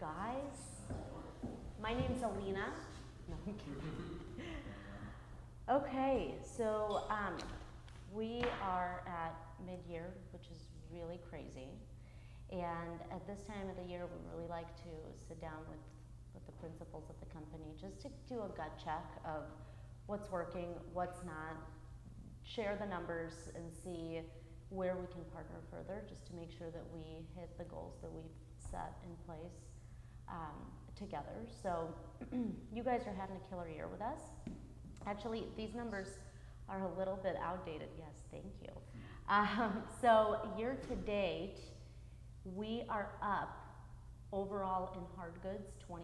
guys. My name's Alina. No, I'm kidding. Okay, so we are at mid-year, which is really crazy. And at this time of the year, we really like to sit down with the principals of the company just to do a gut check of what's working, what's not, share the numbers and see where we can partner further just to make sure that we hit the goals that we've set in place together. So you guys are having a killer year with us. Actually, these numbers are a little bit outdated. Yes, thank you. So year to date, we are up overall in hard goods 20%.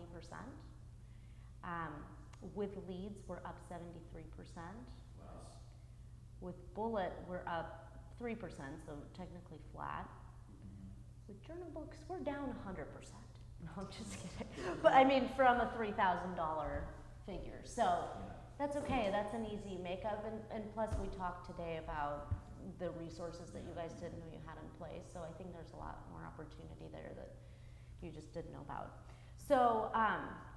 With leads, we're up 73%. Wow. With bullet, we're up 3%, so technically flat. With journal books, we're down 100%. No, I'm just kidding. But I mean, from a $3,000 figure. So that's okay. That's an easy makeup. And plus, we talked today about the resources that you guys didn't know you had in place. So I think there's a lot more opportunity there that you just didn't know about. So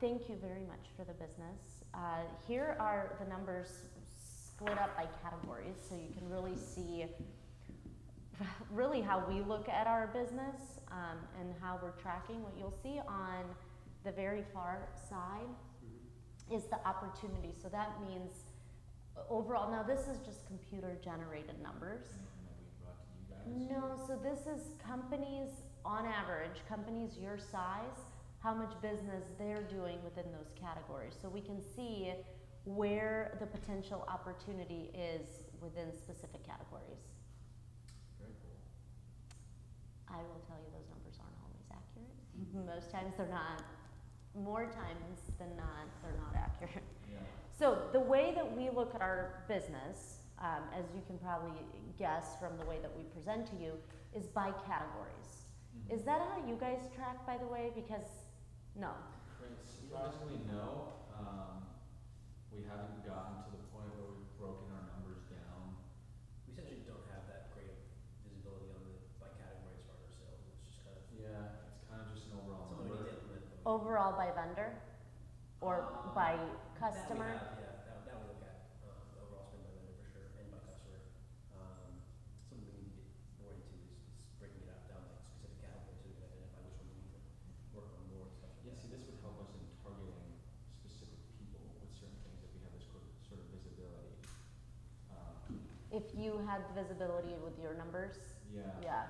thank you very much for the business. Here are the numbers split up by categories, so you can really see really how we look at our business and how we're tracking. What you'll see on the very far side is the opportunity. So that means overall, now this is just computer generated numbers. Anything that we brought to you guys? No, so this is companies, on average, companies your size, how much business they're doing within those categories. So we can see where the potential opportunity is within specific categories. Very cool. I will tell you those numbers aren't always accurate. Most times they're not. More times than not, they're not accurate. Yeah. So the way that we look at our business, as you can probably guess from the way that we present to you, is by categories. Is that how you guys track, by the way? Because, no. Surprisingly, no. We haven't gotten to the point where we've broken our numbers down. We essentially don't have that great of visibility on the by category as far as our sales. It's just kind of Yeah, it's kind of just an overall something we number. need to implement. Overall by vendor? Or by customer? That we look at the overall spend by vendor for sure, and by customer. Something we need to get more into is breaking it out down by specific categories so we can identify which ones we need to work on more and stuff like Yeah, that. see, this would help us in targeting specific people with certain things if we have this sort of visibility. If you had visibility with your numbers? Yeah. Yeah.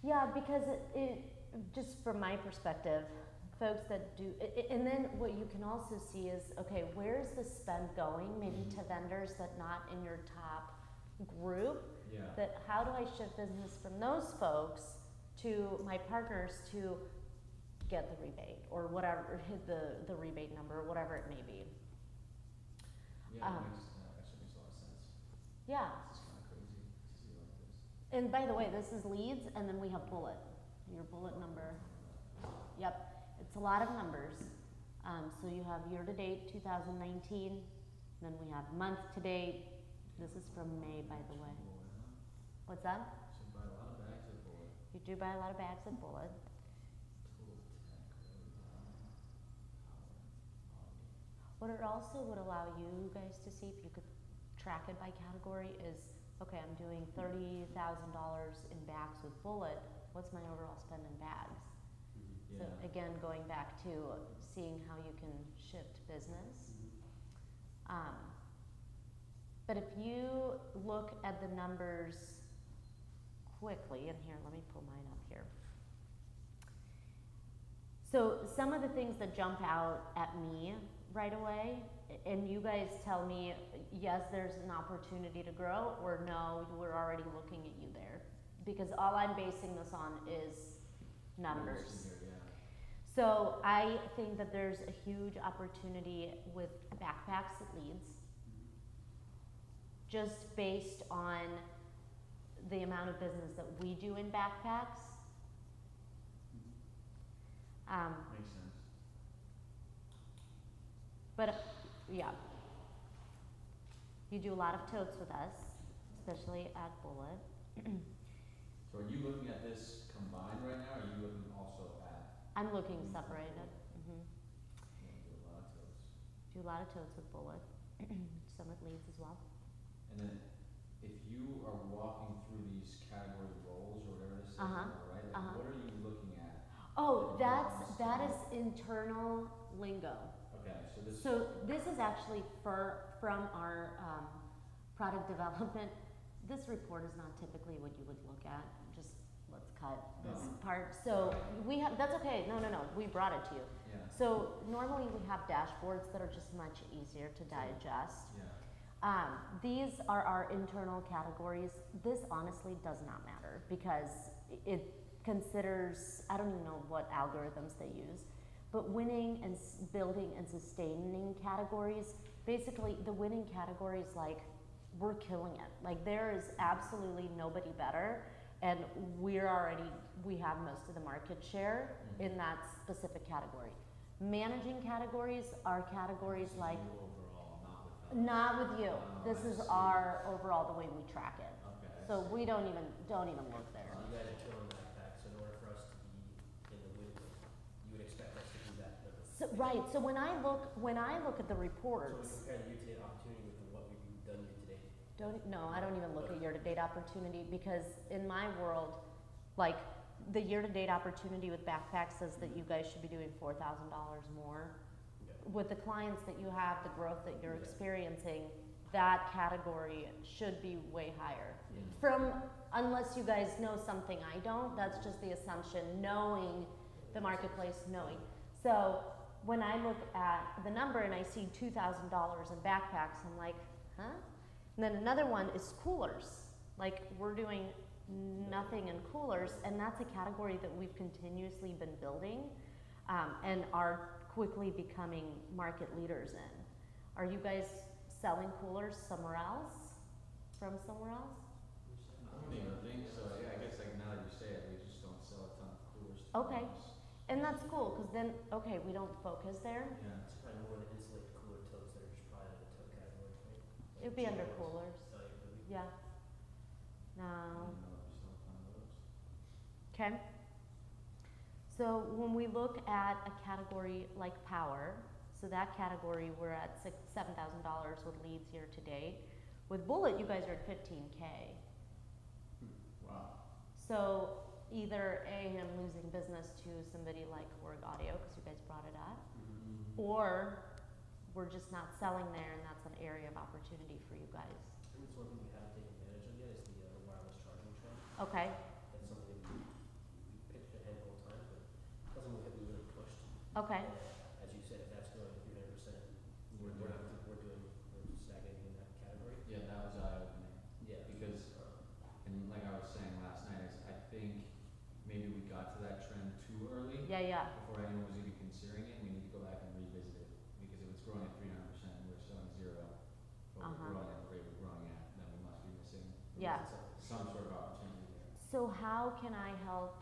Yeah, because it just from my perspective, folks that do, and then what you can also see is, okay, where's the spend going? Maybe to vendors that not in your top group. Yeah. That how do I shift business from those folks to my partners to get the rebate or whatever, the rebate number, whatever it may be. Yeah, that actually makes a lot of sense. Yeah. This is kind of crazy to see like this. And by the way, this is leads, and then we have bullet, your bullet number. Yep, it's a lot of numbers. So you have year-to-date 2019, then we have month-to-date. This is from May, by the way. What's that? So you buy a lot of bags of bullet. You do buy a lot of bags of bullet. Total tech, What it also would allow you guys to see, if you could track it by category, is, okay, I'm doing $30,000 in bags with bullet. What's my overall spend in bags? Yeah. So again, going back to seeing how you can shift business. But if you look at the numbers quickly, and here, let me pull mine up here. So some of the things that jump out at me right away, and you guys tell me, yes, there's an opportunity to grow, or no, we're already looking at you there. Because all I'm basing this on is numbers. Here, yeah. So I think that there's a huge opportunity with backpacks at leads, just based on the amount of business that we do in backpacks. Makes sense. But yeah, you do a lot of totes with us, especially at Bullet. So are you looking at this combined right now, or are you looking also at I'm looking separated. Yeah, do a lot of totes. Do a lot of totes with Bullet, some with leads as well. And then, if you are walking through these category roles or whatever this is, Uh-huh, right, like, uh-huh. what are you looking at? Oh, That that you is internal lingo. Okay, so this. So this is actually from our product development. This report is not typically what you would look at. Just let's cut this No. part. So we have, that's okay. No, we brought it to you. Yeah, So normally we have dashboards that are just much easier to digest. yeah, These are our internal categories. This honestly does not matter because it considers, I don't even know what algorithms they use, but winning and building and sustaining categories, basically the winning categories, like, we're killing it. Like, there is absolutely nobody better, and we have most of the market share in that specific category. Managing categories are categories This is like, you overall, not with us. not with you. Oh, This I is see. our overall, the way we track it. Okay, I So see. we don't even look there. So you guys are killing backpacks, so in order for us to be in the win, you would expect us to do that number. So, right, so when I look at the So we reports, compare the year-to-date opportunity with what we've done year-to-date. I don't even look at year-to-date opportunity, because in my world, like, the year-to-date opportunity with backpacks says that you guys should be doing $4,000 more. Okay. With the clients that you have, the growth that you're Yeah. experiencing, that category should be way higher. Yeah. Unless you guys know something I don't, that's just the assumption, knowing the marketplace, knowing. So when I look at the number and I see $2,000 in backpacks, I'm like, huh? And then another one is coolers. Like, we're doing nothing in coolers, and that's a category that we've continuously been building, and are quickly becoming market leaders in. Are you guys selling coolers somewhere else? From somewhere else? I don't even think so, yeah, I guess like now that you say it, we just don't sell a ton of coolers. to Okay. be honest. And that's cool, because then, okay, we don't focus there. Yeah, It's probably more the insulated cooler totes that are just probably in the tote category, right? Like It'd be under G-Wells. coolers. Oh, yeah, could be. Yeah. I No. don't know if we sell a ton of those. Okay. So when we look at a category like power, so that category we're at $7,000 with leads year to date. With Bullet, you guys are at 15K. Wow. So either A, I'm losing business to somebody like Org Audio, because you guys brought it up, Mm-hmm. or we're just not selling there, and that's an area of opportunity for you guys. I think it's one thing we haven't taken advantage of yet is the wireless charging trend. Okay. That's something we pitched a handful of times, but something that we really pushed. Okay. And as you said, if that's growing 300%, we're stagnating in that category. Yeah, that was eye-opening, Yeah. because, and like I was saying last night, is I think maybe we got to that trend too early. Yeah. Before anyone was even considering it, we need to go back and revisit it, because if it's growing at 300% and we're selling zero, but Uh-huh. we're growing at the rate we're growing at, then we must be missing Yeah. some sort of opportunity there. So how can I help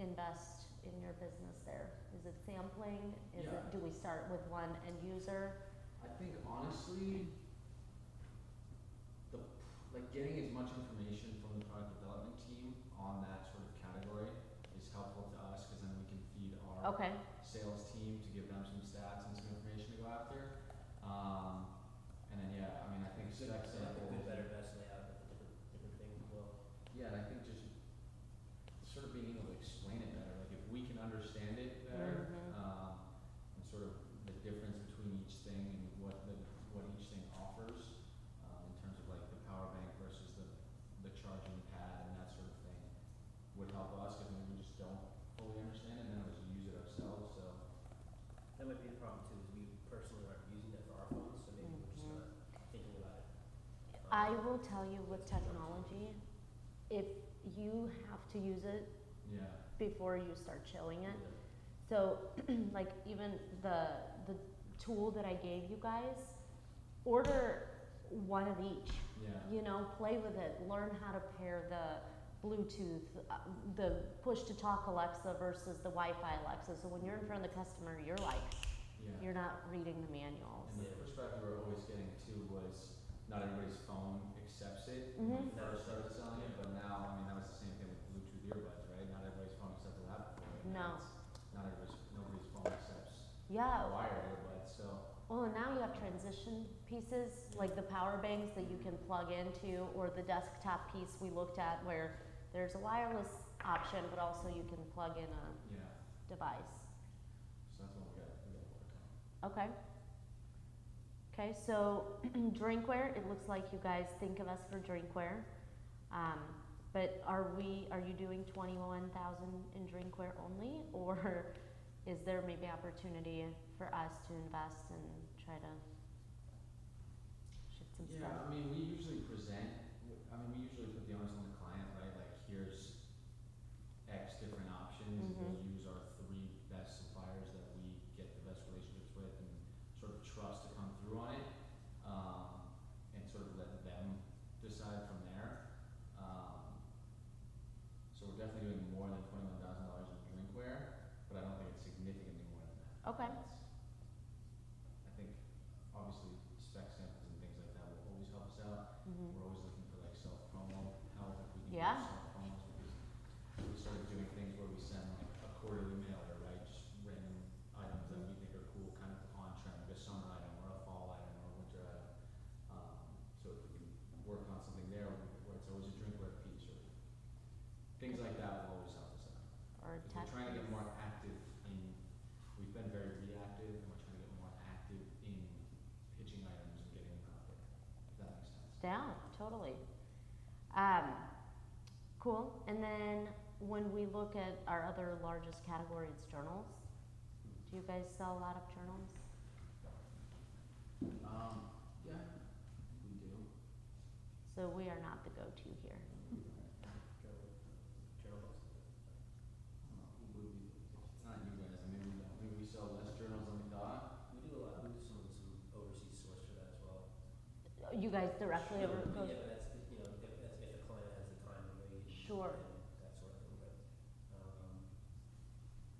invest in your business there? Is it sampling? Yeah. Do we start with one end user? I think honestly, like getting as much information from the product development team on that sort of category is helpful to us, because then we can feed our Okay. sales team to give them some stats and some information to go after. And then, yeah, I mean, I think Good, spec good, samples. better, best layout with the different things as well. Yeah, and I think just sort of being able to explain it better, like if we can understand it better, Mhm. and sort of the difference between each thing and what each thing offers, in terms of like the power bank versus the charging pad and that sort of thing, would help us, because we just don't fully understand it, and then we just use it ourselves, so. That might be the problem too, is we personally aren't using that for our phones, so maybe we're just Mhm. not thinking about it. I will tell you, with technology, if you have to use it Yeah, before you start showing it. Yeah. So, like, even the tool that I gave you guys, order one of each. yeah. You know, play with it, learn how to pair the Bluetooth, the push-to-talk Alexa versus the Wi-Fi Alexa. So when you're in front of the customer, you're like, Yeah. you're not reading the manuals. And the pushback we were always getting too was not everybody's phone accepts it when Mhm. we first started selling it, but now, I mean, that was the same thing with Bluetooth earbuds, right? Not everybody's phone accepts a laptop for it. No. Not everybody's Yeah. wire earbuds, so. Well, and now you have transition pieces, like the power banks that you can plug into, or the desktop piece we looked at where there's a wireless option, but also you can plug in a Yeah, device. so that's what we gotta work on. Okay. Okay, so drinkware, it looks like you guys think of us for drinkware. But are you doing 21,000 in drinkware only, or is there maybe opportunity for us to invest and try to shift some Yeah, stuff? I mean, we usually we usually put the onus on the client, right, like, here's X different options, Mhm. we'll use our 3 best suppliers that we get the best relationships with and sort of trust to come through on it, and sort of let them decide from there. So we're definitely doing more than $21,000 in drinkware, but I don't think it's significantly more than that. Okay. I think, obviously, spec samples and things like that will always help us out. Mhm. We're always looking for like self-promo help if we can Yeah. do self-promos, because we started doing things where we send like a quarterly mailer, right, just random items that we think are cool, kind of on trend, like a summer item or a fall item or a winter item. So if we can work on something there where it's always a drinkware piece or things like that will always help us out. Or Because tech we're trying to get piece. more active we've been very reactive and we're trying to get more active in pitching items and getting them out there, if that makes sense. Yeah, totally. Cool. And then when we look at our other largest category, it's journals. Do you guys sell a lot of journals? Yeah, we do. So we are not the go-to here. Journal books. It's not you guys, maybe we don't, maybe we sell less journals than we thought. We do a lot, we do some overseas source for that as well. You guys directly over Yeah, go? but that's, you know, if the client has the time and rate. Sure. And that sort of thing, but,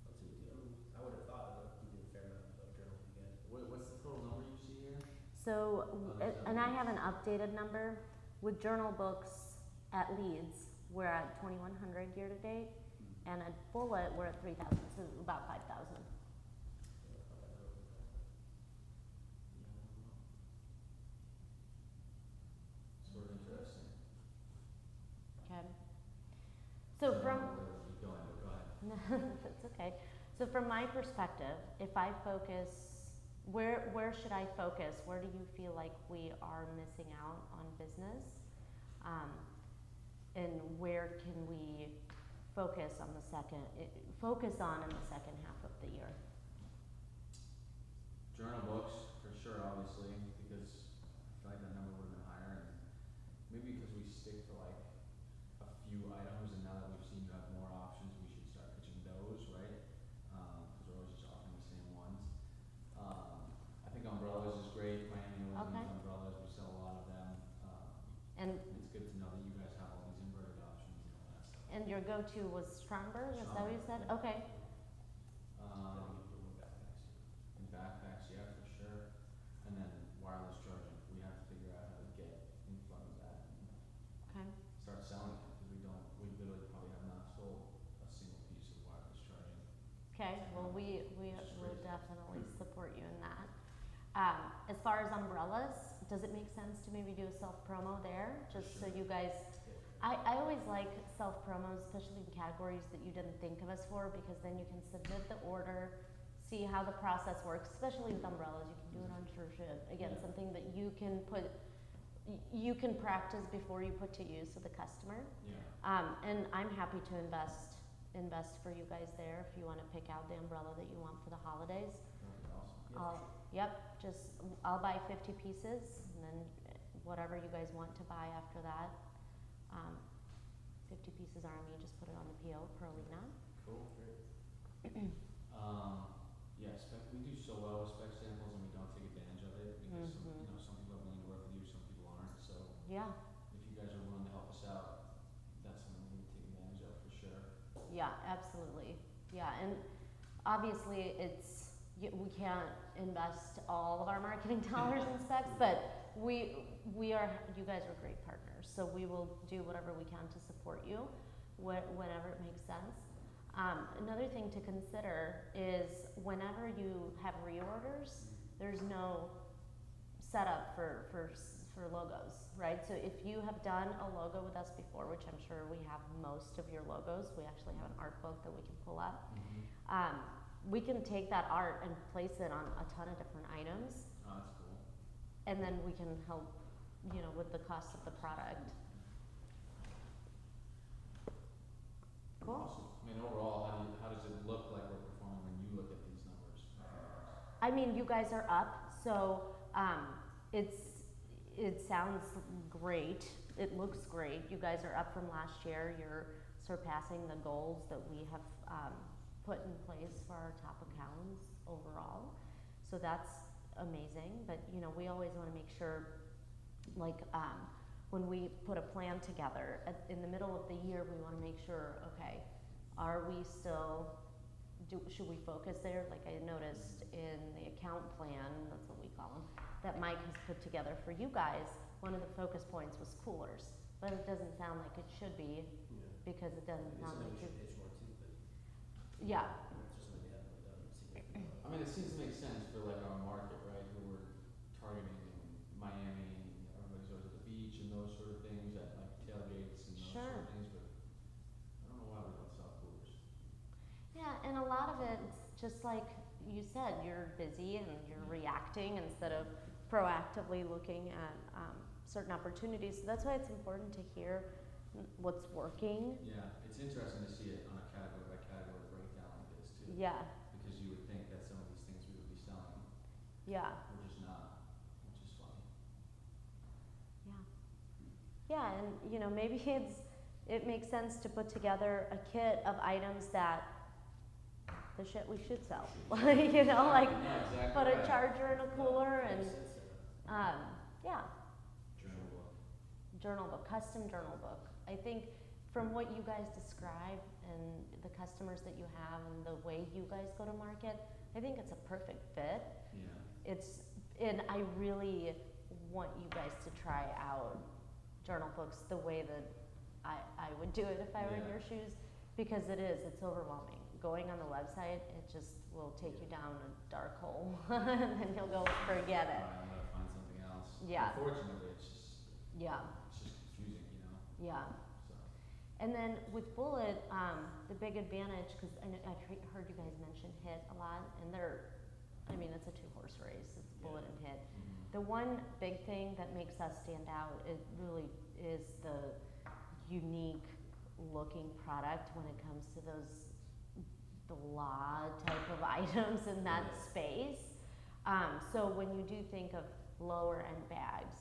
let's see, I mean, I would have thought that we do a fair amount of journals with you guys. What's the total number you see here? So, Others and I don't. have an updated number with journal books at Leeds. We're at 2,100 year to date, and at Bullet we're at 3,000, so about 5,000. Sort of interesting. Okay. I So don't from know where to keep going, but go ahead. that's okay. So from my perspective, if I focus, where should I focus? Where do you feel like we are missing out on business? And where can we focus on in the second half of the year? Journal books, for sure, obviously, because I feel like that number would have been higher, and maybe because we stick to like a few items, and now that we've seen you have more options, we should start pitching those, right? Because we're always just offering the same ones. I think umbrellas is great, Miami always Okay. needs umbrellas, we sell a lot of them. And It's good to know that you guys have all these inverted options and all that stuff. and your go-to was Stromberg, is that what you said? Stromberg, Okay. Um, Then we do backpacks. And backpacks, yeah, for sure. And then wireless charging, we have to figure out how to get in front of that and Okay. start selling it, because we literally probably have not sold a single piece of wireless charging. Okay, well, we Which is will crazy. definitely support you in that. As far as umbrellas, does it make sense to maybe do a self-promo there, just so Sure. you guys, I always like self-promos, especially in categories that you didn't think of us for, because then you can submit the order, see how the process works, especially with umbrellas, you can do it on SureShip. Again, Yeah. something that you can put, you can practice before you put to use to the customer. Yeah, And I'm happy to invest for you guys there if you wanna pick out the umbrella that you want for the holidays. that'd be awesome. Yeah, for Yep, I'll buy 50 pieces, and then whatever you guys want to buy after that. 50 pieces are on me, just put it on the PO per Alina. Cool, great. Yeah, we do so well with spec samples and we don't take advantage of it, because Mhm. some people are willing to work with you, some people aren't, so Yeah, if you guys are willing to help us out, that's something we need to take advantage of for sure. yeah, absolutely. Yeah, and obviously we can't invest all of our marketing dollars in specs, but you guys are great partners, so we will do whatever we can to support you, whenever it makes sense. Another thing to consider is whenever you have reorders, there's no setup for logos, right? So if you have done a logo with us before, which I'm sure we have most of your logos, we actually have an art book that we can pull up. We can take that art and place it on a ton of different items, Oh, that's cool. and then we can help, you know, with the cost of the product. Cool. Awesome. I mean, overall, how does it look like we're performing when you look at these numbers? I mean, you guys are up, so it sounds great. It looks great. You guys are up from last year. You're surpassing the goals that we have put in place for our top accounts overall. So that's amazing. But you know, we always want to make sure, like when we put a plan together in the middle of the year, we want to make sure, okay, are we still? Should we focus there? Like I noticed in the account plan, that's what we call them, that Mike has put together for you guys, one of the focus points was coolers. But it doesn't sound like it should be, Yeah. because it doesn't It's sound something like we you. should pitch more to, but Yeah, it's just something we haven't really done significantly. I mean, it seems to make sense for like our market, right? Who we're targeting in Miami, and everybody's always at the beach and those sort of things, at like tailgates and those sort Sure. of things. But I don't know why we don't sell coolers. yeah, and a lot of it, it's just like you said, you're busy and you're reacting instead of proactively looking at certain opportunities. So that's why it's important to hear what's working. Yeah, it's interesting to see it on a category by category breakdown like this too. Yeah, Because you would think that some of these things we would be selling, yeah, we're just not, which is funny. yeah. Yeah, and you know, maybe it makes sense to put together a kit of items that the shit we should sell. You know, like Yeah, exactly put a right. charger in a cooler and Makes sense, yeah. yeah, Journal book. journal book, custom journal book. I think from what you guys describe and the customers that you have and the way you guys go to market, I think it's a perfect fit. Yeah. And I really want you guys to try out journal books the way that I would do it if I were in Yeah. your shoes, because it's overwhelming. Going on the website, it just will take you down a dark hole and then you'll go forget it. Alright, I'm gonna find something else. Yeah. Unfortunately, it's just Yeah, confusing, you know, yeah. so. And then with Bullet, the big advantage, because I've heard you guys mention HIT a lot, and it's a 2-horse race, it's Bullet and HIT. The one big thing that makes us stand out, it really is the unique looking product when it comes to the law type of items in that Yeah. space. So when you do think of lower end bags,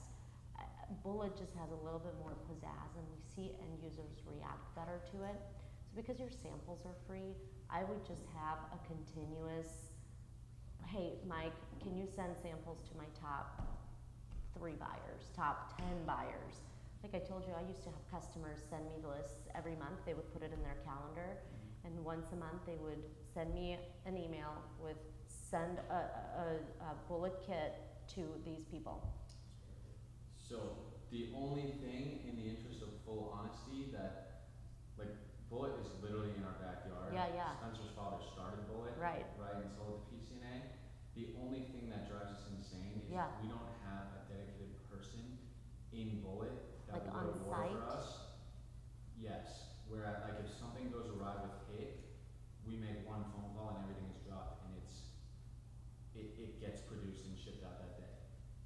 Bullet just has a little bit more pizzazz, and we see end users react better to it. So because your samples are free, I would just have a continuous, hey, Mike, can you send samples to my top 3 buyers, top 10 buyers? Like I told you, I used to have customers send me the lists every month. They would put it in their calendar, and once a month they would send me an email with send a Bullet kit to these people. So, the only thing, in the interest of full honesty, that, like, Bullet is literally in our backyard. Yeah, yeah. Spencer's father started Bullet. Right. And sold it to PCNA. The only thing that drives us insane is Yeah. we don't have a dedicated person in Bullet that Like will on go to war site? for us. Yes, whereas, like, if something goes awry with HIT, we make one phone call and everything is dropped, and it gets produced and shipped out that day.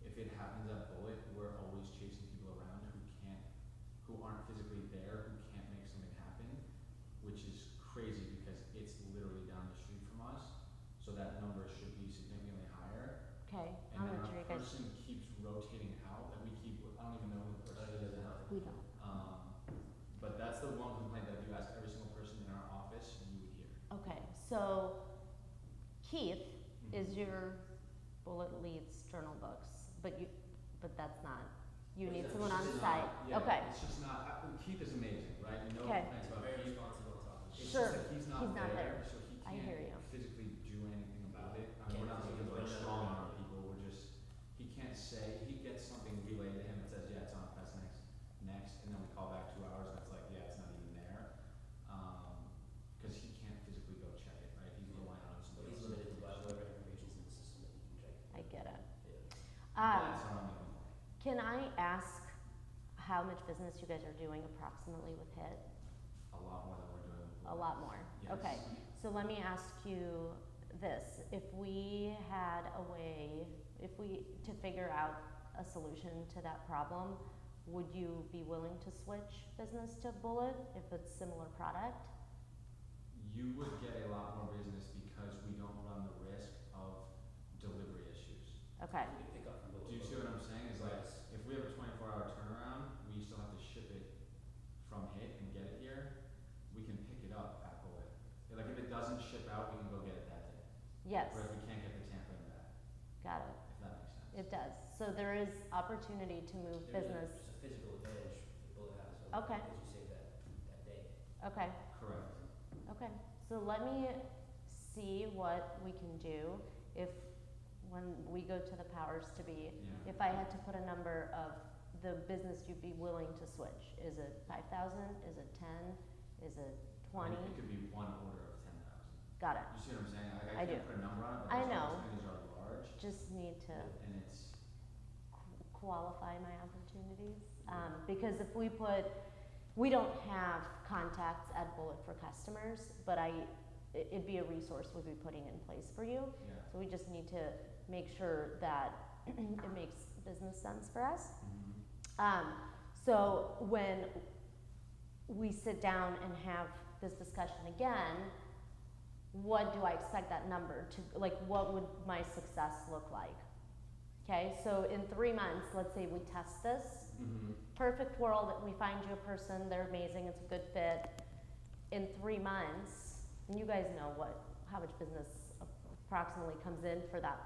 If it happens at Bullet, we're always chasing people around who aren't physically there, who can't make something happen, which is crazy because it's literally down the street from us, so that number should be significantly higher. Okay, And I'm then gonna our sure you guys. person keeps rotating out, like I don't even know who the person is now. We don't. But that's the one complaint that if you ask every single person in our office, you would hear. Okay, so Keith is Mhm. your Bullet Leads journal books, but that's not. You But need it's someone just on It's site. not- yeah, Okay. It's just not, Keith is amazing, right? No Okay. complaints about Very Keith. responsive on top of it. It's Sure. just that he's not He's not there, there. so he I hear you. can't physically do anything about it. I mean, we're not Can't looking to like physically strong run it. arm people, we're just, he can't say, he gets something relayed to him that says, yeah, it's on, press next, and then we call back 2 hours and it's like, yeah, it's not even there. Cause he can't how much business you guys are doing approximately with HIT? A lot more than we're doing with A Bullet. lot more, Yes. okay. So let me ask you this, if we had a way, to figure out a solution to that problem, would you be willing to switch business to Bullet if it's similar product? You would get a lot more business because we don't run the risk of delivery issues. Okay, You can pick up from both. Do you see what I'm saying? Is like, Yes. if we have a 24-hour turnaround, we still have to ship it from HIT and get it here, we can pick it up at Bullet. Like, if it doesn't ship out, we can go get it that day. yes, Whereas we can't get the tampering back, got it, if that makes sense. it does. So there is opportunity to move There's business, just a physical advantage that Bullet has, so Okay. because you save that day. okay. Correct. Okay, so let me see what we can do if, when we go to the powers to be, Yeah. if I had to put a number of the business you'd be willing to switch. Is it 5,000? Is it 10? Is it 20? It could be one order of 10,000. Got it. You see what I'm saying? Like, I I do. can't put a number on it, but I those know. opportunities are large, Just need to and it's, qualify my opportunities. Because if we don't have contacts at Bullet for customers, but it'd be a resource we'd be putting in place for you. yeah. So we just need to make sure that it makes business sense for us. So when we sit down and have this discussion again, what do I expect that number to, like, what would my success look like? Okay, so in 3 months, let's say we test this, Mm-hmm. perfect world, we find you a person, they're amazing, it's a good fit. In 3 months, and you guys know how much business approximately comes in for that,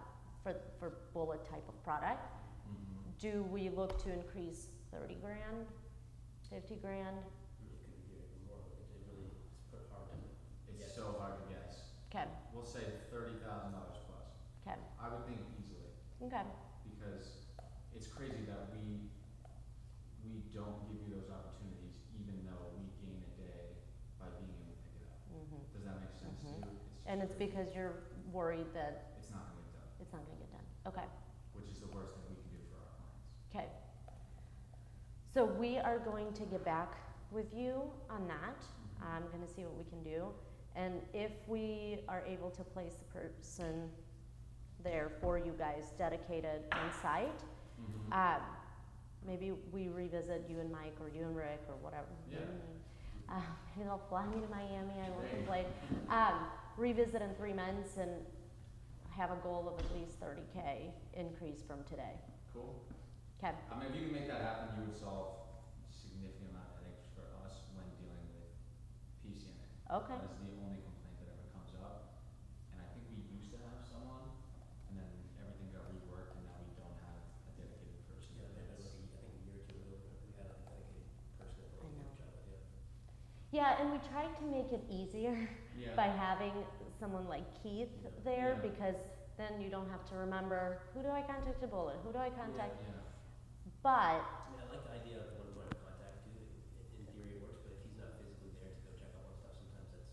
for Bullet type of product. Mm-hmm. Do we look to increase 30 grand, 50 grand? It could be even more, but it really, it's hard to. It's guess. so hard to guess. Okay, We'll say $30,000 plus. okay, I would think easily, okay, because it's crazy that we don't give you those opportunities, even though we gain a day by being able to pick it up. mhm. Does that make sense to Mhm. you? Just And it's crazy. because you're worried that It's not gonna get done, it's not gonna get done, okay. which is the worst thing we can do for our clients. Okay. So we are going to get back with you on that. I'm gonna see what we can do. And if we are able to place a person there for you guys dedicated on site, Mm-hmm. maybe we revisit you and Mike or you and Rick or whatever. Yeah. Maybe they'll fly me to Miami, I won't There you complain. Revisit in 3 months and have a goal of at least 30K increase from today. Cool. Okay, I mean, if you can make that happen, you would solve significant amount of headaches for us when dealing with PCNA. okay, That is the only complaint that ever comes up. And I think we used to have someone, and then everything got reworked, and now we don't have a dedicated person. Yeah, that maybe does- like I think a year or two ago, we had a dedicated person that I really know. did a good job with it. yeah, and we tried to make it easier Yeah. by having someone like Keith there, Yeah. because then you don't have to remember, who do I contact at Bullet, who do I contact? Yeah. But, I mean, I like the idea of the one point of contact too. In theory, it works, but if he's not physically there to go check up on stuff, sometimes that's.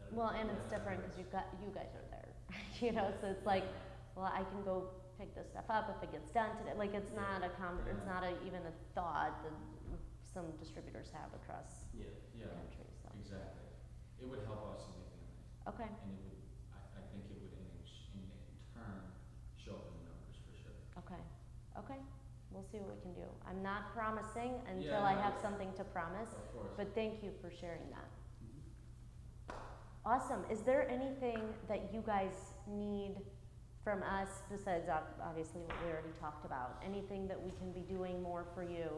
I don't know. well, and it's different because you guys are there, you know, so it's like, well, I can go pick this stuff up if it gets done today, like, it's not a it's not even a thought that some distributors have across Yeah. the Yeah, country, so, exactly. It would help us significantly, okay, and it would, I think it would in turn show up in the numbers for sure. okay, okay, we'll see what we can do. I'm not promising until Yeah, I no, have something to promise, Of course. but thank you for sharing that. Mm-hmm. Awesome. Is there anything that you guys need from us besides obviously what we already talked about? Anything that we can be doing more for you?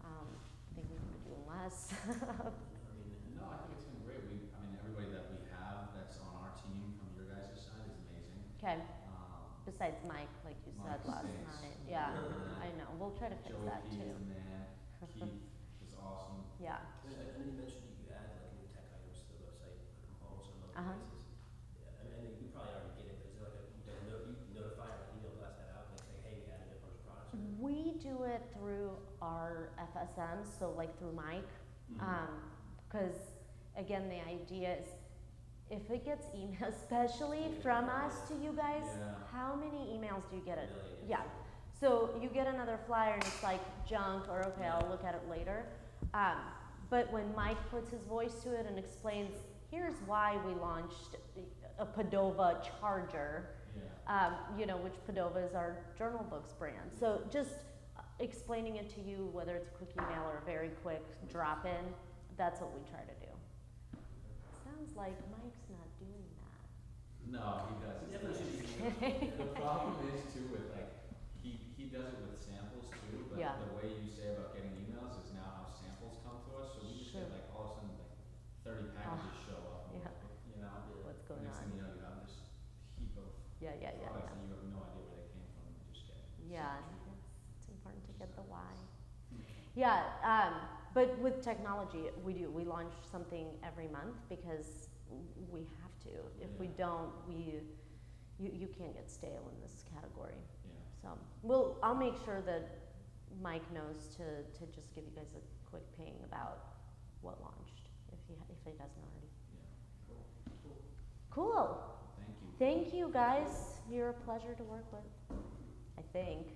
I think we can be doing less. I mean, No, I think it's been great. I mean, everybody that we have that's on our team from your guys' side is amazing. Okay, Um, besides Mike, like you said Mike last stinks. night. Yeah, Yeah. I know. We'll try to fix Joey that P too. is the man. Keith is awesome. Yeah. I know you mentioned you add like new tech items to the website almost on a monthly Uh-huh. basis. Yeah, I mean, you probably already get it, but is there like you notify or email blast that out, like saying, hey, we added a bunch of products? or- We do it through our FSM, so like through Mike. Mm-hmm. Because again, the idea is if it gets email, especially from us to you guys, Yeah. how many emails do you get? A It? million, Yeah. So you get another flyer and it's like junk, or okay, I'll look at it later. But when Mike puts his voice to it and explains, here's why we launched a Padova charger, Yeah. you know, which Padova is our journal books brand. So just explaining it to you, whether it's a quick email or a very quick drop in, that's what we try to do. Sounds like Mike's not doing that. No, he doesn't. Definitely should be. The problem is too with like, he does it with samples too, but Yeah. the way you say about getting emails is now how samples come to us, so we just Sure. get like all of a sudden like 30 packages show up. and yeah. You know, What's going next on? thing you know, you have this heap of Yeah, yeah, yeah, products yeah. and you have no idea where they came from, you just get. Yeah, sent to you. it's important to get the why. Yeah, but with technology, we launch something every month because we have to. If we Yeah. don't, you can't get stale in this category. Yeah. So I'll make sure that Mike knows to just give you guys a quick ping about what launched, if he doesn't already. Yeah. Cool. Cool. Thank you. Thank you guys. You're a pleasure to work with. I think.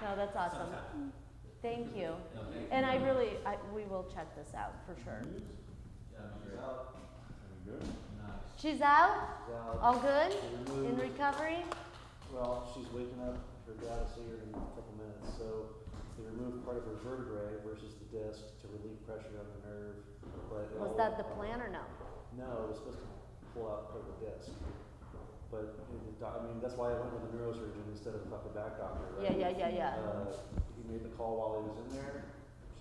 No, that's awesome. Sometime. Thank you. No, thank you. And we will check this out for sure. That'd be great. Good. Nice. She's out? Well, All good? they In removed- recovery? well, she's waking up. Her dad will see her in a couple minutes. So they removed part of her vertebrae versus the disc to relieve pressure on the nerve. But Was that the plan or no? No, it was supposed to pull out part of the disc. But I mean, that's why I went with a neurosurgeon instead of a fucking back doctor. Right? Yeah. He made the call while he was in there.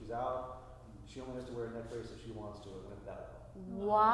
She's out. She only has to wear a neck brace if she wants to. It went that well. Wow.